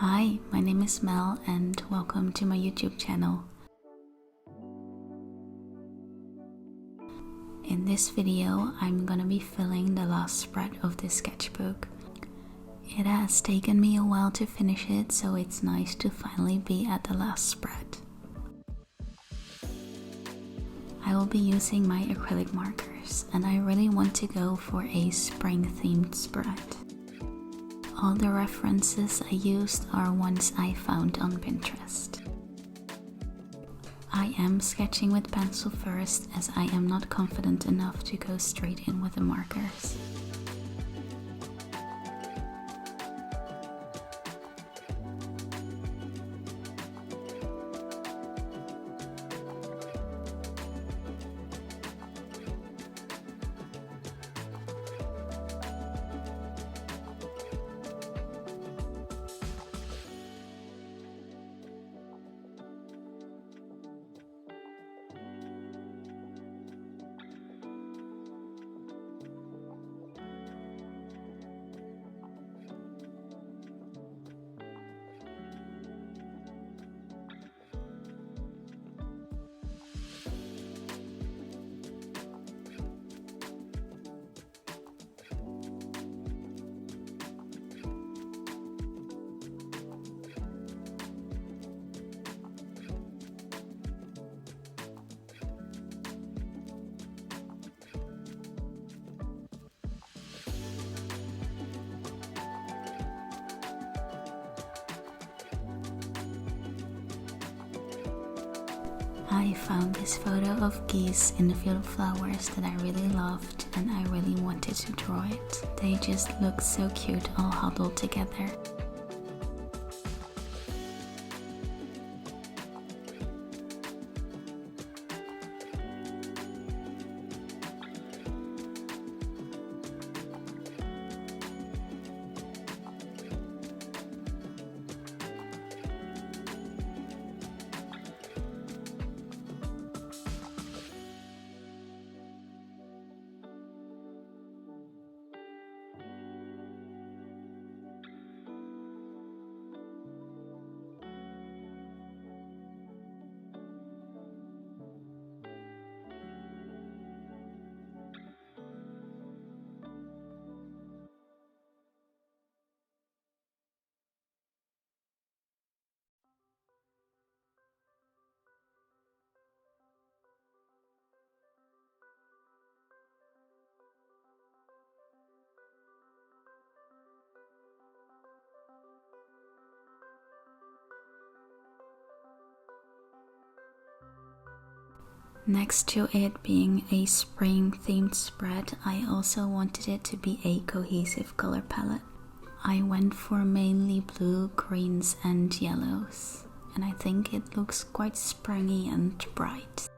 Hi, my name is Mel and welcome to my YouTube channel. In this video, I'm gonna be filling the last spread of this sketchbook. It has taken me a while to finish it, so it's nice to finally be at the last spread. I will be using my acrylic markers, and I really want to go for a spring-themed spread. All the references I used are ones I found on Pinterest. I am sketching with pencil first, as I am not confident enough to go straight in with the markers. I found this photo of geese in the field of flowers that I really loved, and I really wanted to draw it. They just look so cute all huddled together. Next to it being a spring-themed spread, I also wanted it to be a cohesive color palette. I went for mainly blue, greens and yellows, and I think it looks quite springy and bright.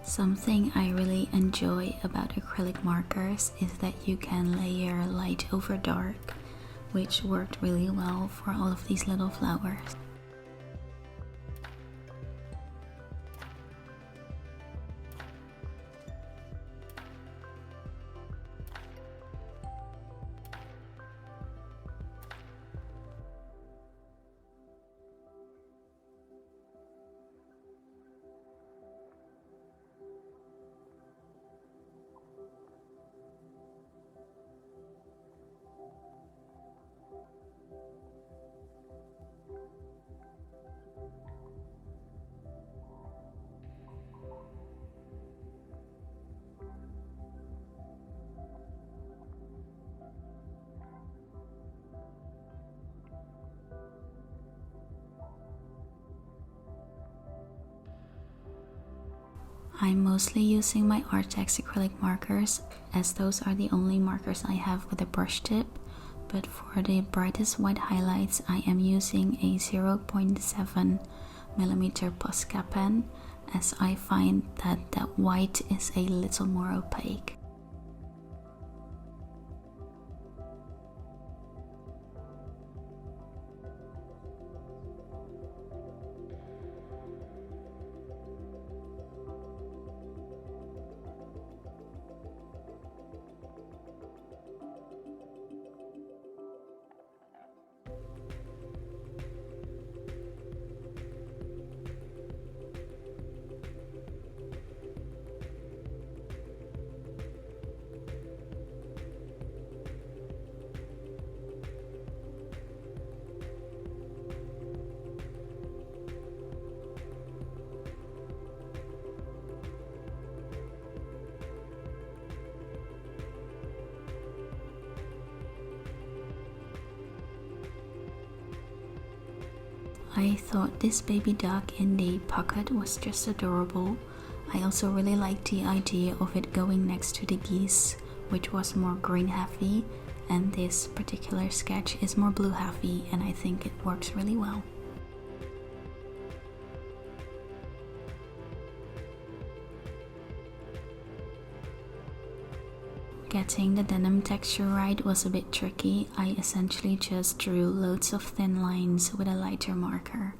Something I really enjoy about acrylic markers is that you can layer light over dark, which worked really well for all of these little flowers. I'm mostly using my Artex acrylic markers, as those are the only markers I have with a brush tip, but for the brightest white highlights I am using a 0.7mm Posca pen, as I find that white is a little more opaque. I thought this baby duck in the pocket was just adorable. I also really liked the idea of it going next to the geese, which was more green heavy, and this particular sketch is more blue heavy, and I think it works really well. Getting the denim texture right was a bit tricky. I essentially just drew loads of thin lines with a lighter marker.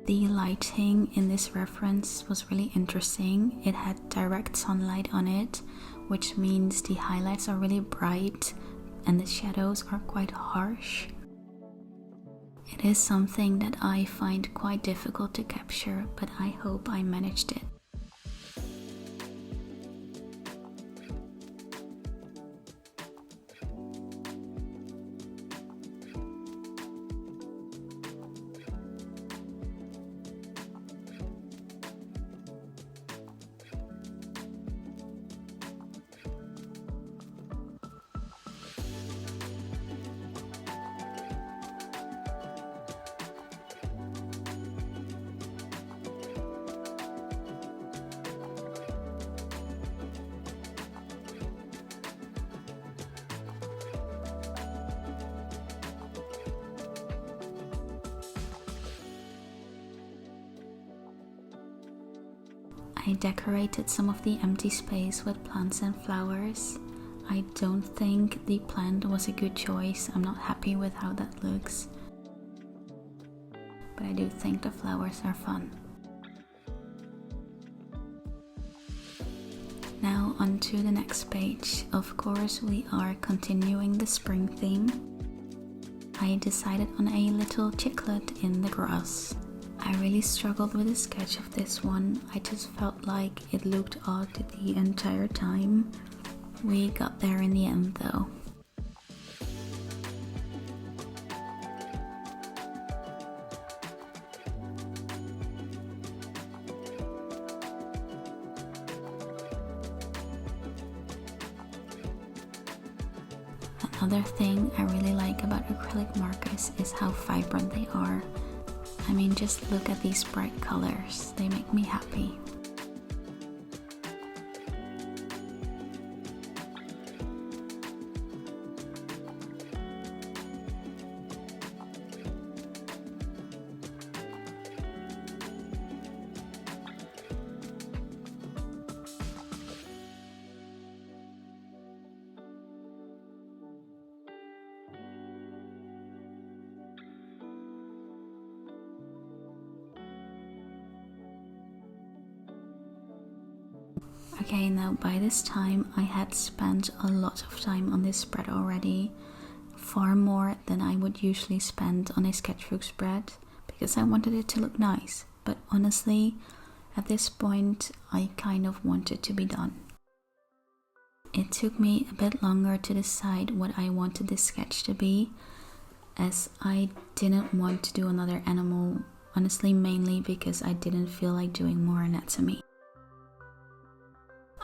The lighting in this reference was really interesting. It had direct sunlight on it, which means the highlights are really bright and the shadows are quite harsh. It is something that I find quite difficult to capture, but I hope I managed it. I decorated some of the empty space with plants and flowers. I don't think the plant was a good choice. I'm not happy with how that looks, but I do think the flowers are fun. Now on to the next page. Of course, we are continuing the spring theme. I decided on a little chicklet in the grass. I really struggled with the sketch of this one. I just felt like it looked odd the entire time. We got there in the end though. Another thing I really like about acrylic markers is how vibrant they are. I mean, just look at these bright colors, they make me happy. Okay, now by this time I had spent a lot of time on this spread already, far more than I would usually spend on a sketchbook spread, because I wanted it to look nice, but honestly, at this point I kind of wanted to be done. It took me a bit longer to decide what I wanted this sketch to be, as I didn't want to do another animal, honestly mainly because I didn't feel like doing more anatomy.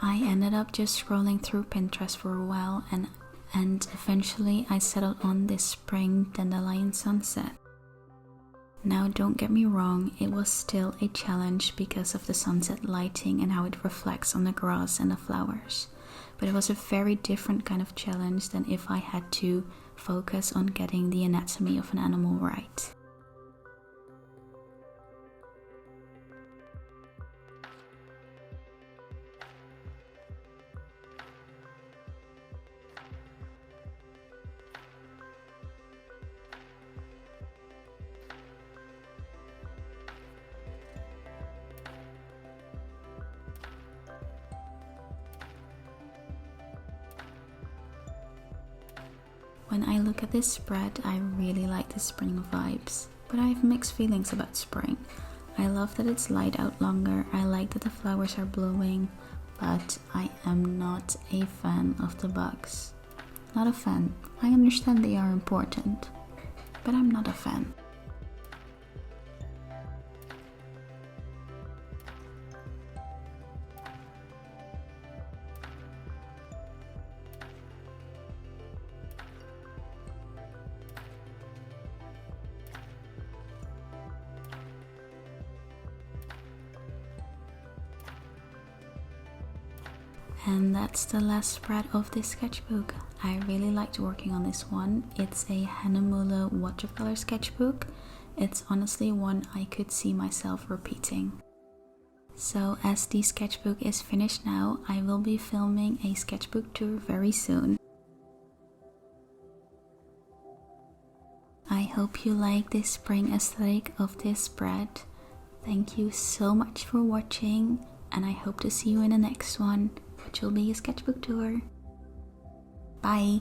I ended up just scrolling through Pinterest for a while, and and eventually I settled on this spring dandelion sunset. Now don't get me wrong, it was still a challenge because of the sunset lighting and how it reflects on the grass and the flowers, but it was a very different kind of challenge than if I had to focus on getting the anatomy of an animal right. When I look at this spread, I really like the spring vibes, but I have mixed feelings about spring. I love that it's light out longer, I like that the flowers are blooming, but I am not a fan of the bugs. Not a fan. I understand they are important, but I'm not a fan. And that's the last spread of this sketchbook. I really liked working on this one. It's a Hahnemuhle watercolor sketchbook. It's honestly one I could see myself repeating. So as the sketchbook is finished now, I will be filming a sketchbook tour very soon. I hope you like this spring aesthetic of this spread. Thank you so much for watching, and I hope to see you in the next one, which will be a sketchbook tour. Bye!